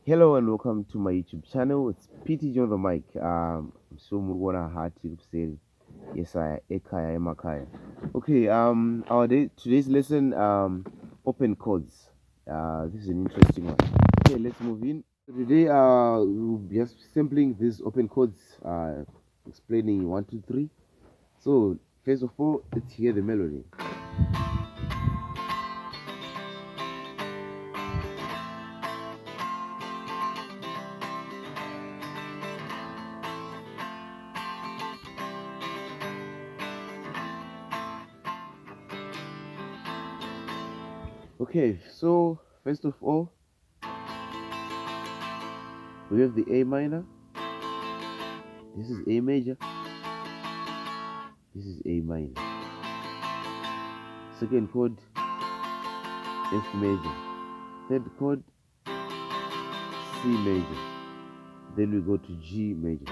Hello and welcome to my YouTube channel. It's PTG on the mic. So murwana hati kuseri. Yes, I ekaya emakaya. Okay. Our today's lesson. Open chords. This is an interesting one. Okay, let's move in. Today, we'll be just sampling these open chords. Explaining 1, 2, 3. So first of all, let's hear the melody. Okay, so first of all, we have the A minor. This is A major. This is A minor. Second chord, F major. Third chord, C major. Then we go to G major.